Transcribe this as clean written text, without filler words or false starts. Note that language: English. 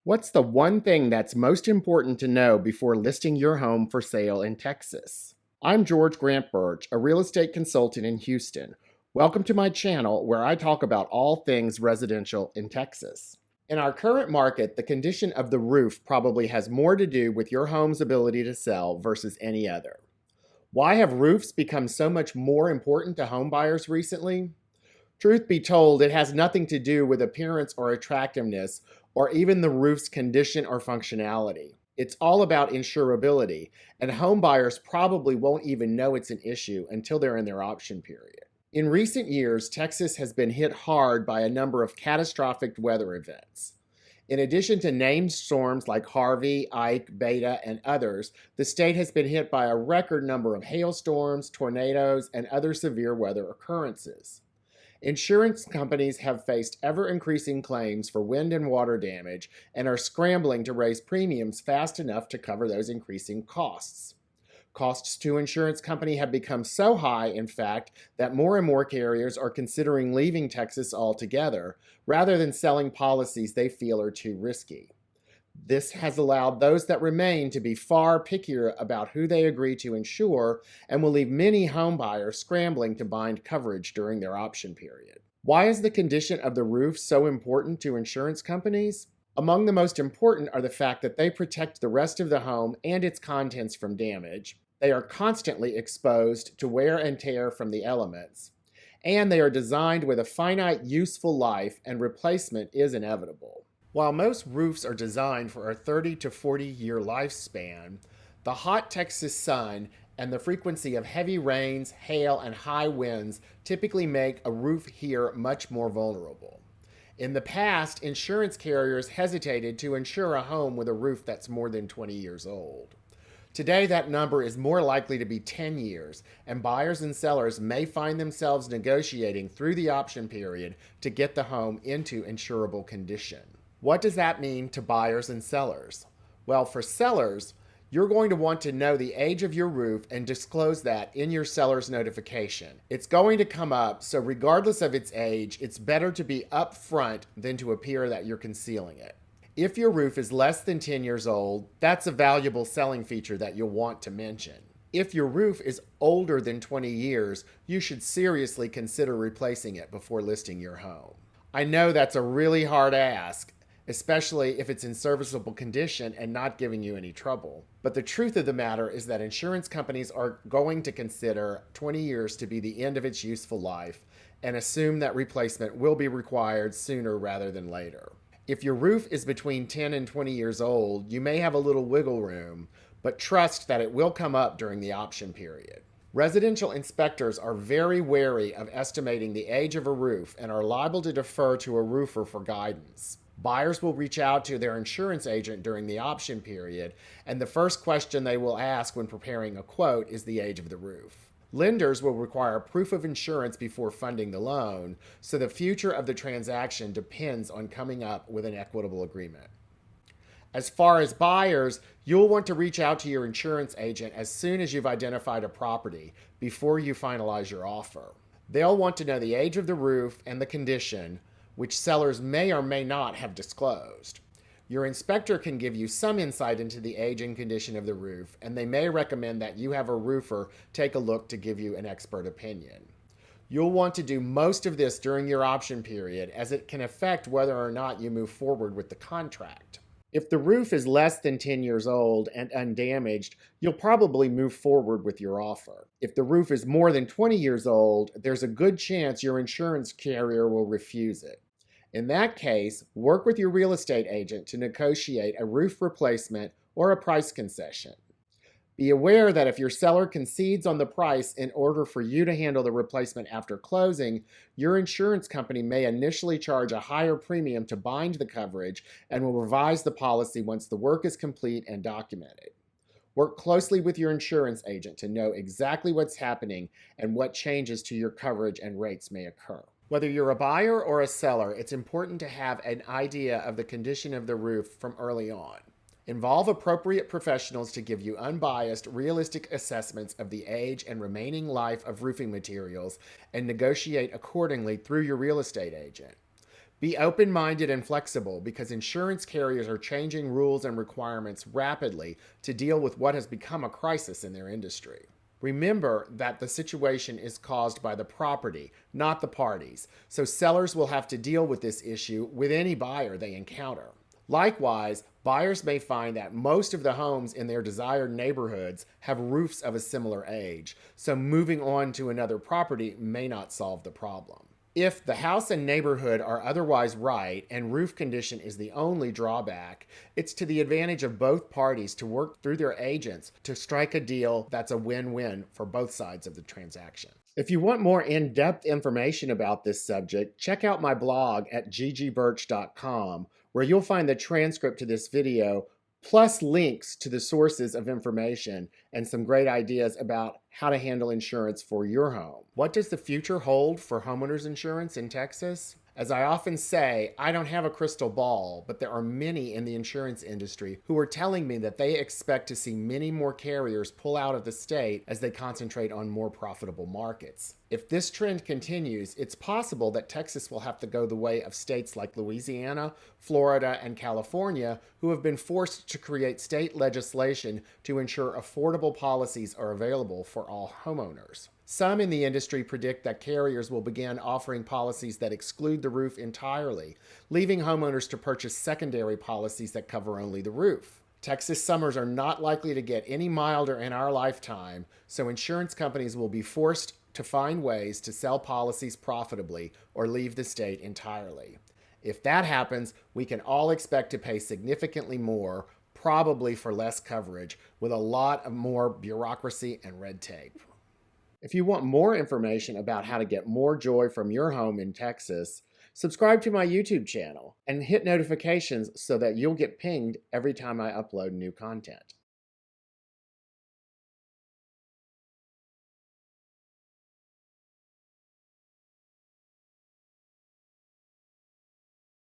What's the one thing that's most important to know before listing your home for sale in Texas? I'm George Grant Burch, a real estate consultant in Houston. Welcome to my channel where I talk about all things residential in Texas. In our current market, the condition of the roof probably has more to do with your home's ability to sell versus any other. Why have roofs become so much more important to home buyers recently? Truth be told, it has nothing to do with appearance or attractiveness or even the roof's condition or functionality. It's all about insurability, and home buyers probably won't even know it's an issue until they're in their option period. In recent years, Texas has been hit hard by a number of catastrophic weather events. In addition to named storms like Harvey, Ike, Beta, and others, the state has been hit by a record number of hailstorms, tornadoes, and other severe weather occurrences. Insurance companies have faced ever-increasing claims for wind and water damage and are scrambling to raise premiums fast enough to cover those increasing costs. Costs to insurance companies have become so high, in fact, that more and more carriers are considering leaving Texas altogether rather than selling policies they feel are too risky. This has allowed those that remain to be far pickier about who they agree to insure and will leave many homebuyers scrambling to bind coverage during their option period. Why is the condition of the roof so important to insurance companies? Among the most important are the fact that they protect the rest of the home and its contents from damage, they are constantly exposed to wear and tear from the elements, and they are designed with a finite useful life and replacement is inevitable. While most roofs are designed for a 30 to 40 year lifespan, the hot Texas sun and the frequency of heavy rains, hail, and high winds typically make a roof here much more vulnerable. In the past, insurance carriers hesitated to insure a home with a roof that's more than 20 years old. Today, that number is more likely to be 10 years, and buyers and sellers may find themselves negotiating through the option period to get the home into insurable condition. What does that mean to buyers and sellers? Well, for sellers, you're going to want to know the age of your roof and disclose that in your seller's notification. It's going to come up, so regardless of its age, it's better to be upfront than to appear that you're concealing it. If your roof is less than 10 years old, that's a valuable selling feature that you'll want to mention. If your roof is older than 20 years, you should seriously consider replacing it before listing your home. I know that's a really hard ask, especially if it's in serviceable condition and not giving you any trouble. But the truth of the matter is that insurance companies are going to consider 20 years to be the end of its useful life and assume that replacement will be required sooner rather than later. If your roof is between 10 and 20 years old, you may have a little wiggle room, but trust that it will come up during the option period. Residential inspectors are very wary of estimating the age of a roof and are liable to defer to a roofer for guidance. Buyers will reach out to their insurance agent during the option period, and the first question they will ask when preparing a quote is the age of the roof. Lenders will require proof of insurance before funding the loan, so the future of the transaction depends on coming up with an equitable agreement. As far as buyers, you'll want to reach out to your insurance agent as soon as you've identified a property before you finalize your offer. They'll want to know the age of the roof and the condition, which sellers may or may not have disclosed. Your inspector can give you some insight into the age and condition of the roof, and they may recommend that you have a roofer take a look to give you an expert opinion. You'll want to do most of this during your option period, as it can affect whether or not you move forward with the contract. If the roof is less than 10 years old and undamaged, you'll probably move forward with your offer. If the roof is more than 20 years old, there's a good chance your insurance carrier will refuse it. In that case, work with your real estate agent to negotiate a roof replacement or a price concession. Be aware that if your seller concedes on the price in order for you to handle the replacement after closing, your insurance company may initially charge a higher premium to bind the coverage and will revise the policy once the work is complete and documented. Work closely with your insurance agent to know exactly what's happening and what changes to your coverage and rates may occur. Whether you're a buyer or a seller, it's important to have an idea of the condition of the roof from early on. Involve appropriate professionals to give you unbiased, realistic assessments of the age and remaining life of roofing materials and negotiate accordingly through your real estate agent. Be open-minded and flexible because insurance carriers are changing rules and requirements rapidly to deal with what has become a crisis in their industry. Remember that the situation is caused by the property, not the parties, so sellers will have to deal with this issue with any buyer they encounter. Likewise, buyers may find that most of the homes in their desired neighborhoods have roofs of a similar age, so moving on to another property may not solve the problem. If the house and neighborhood are otherwise right and roof condition is the only drawback, it's to the advantage of both parties to work through their agents to strike a deal that's a win-win for both sides of the transaction. If you want more in-depth information about this subject, check out my blog at ggburch.com, where you'll find the transcript to this video, plus links to the sources of information and some great ideas about how to handle insurance for your home. What does the future hold for homeowners insurance in Texas? As I often say, I don't have a crystal ball, but there are many in the insurance industry who are telling me that they expect to see many more carriers pull out of the state as they concentrate on more profitable markets. If this trend continues, it's possible that Texas will have to go the way of states like Louisiana, Florida, and California, who have been forced to create state legislation to ensure affordable policies are available for all homeowners. Some in the industry predict that carriers will begin offering policies that exclude the roof entirely, leaving homeowners to purchase secondary policies that cover only the roof. Texas summers are not likely to get any milder in our lifetime, so insurance companies will be forced to find ways to sell policies profitably or leave the state entirely. If that happens, we can all expect to pay significantly more, probably for less coverage, with a lot of more bureaucracy and red tape. If you want more information about how to get more joy from your home in Texas, subscribe to my YouTube channel and hit notifications so that you'll get pinged every time I upload new content.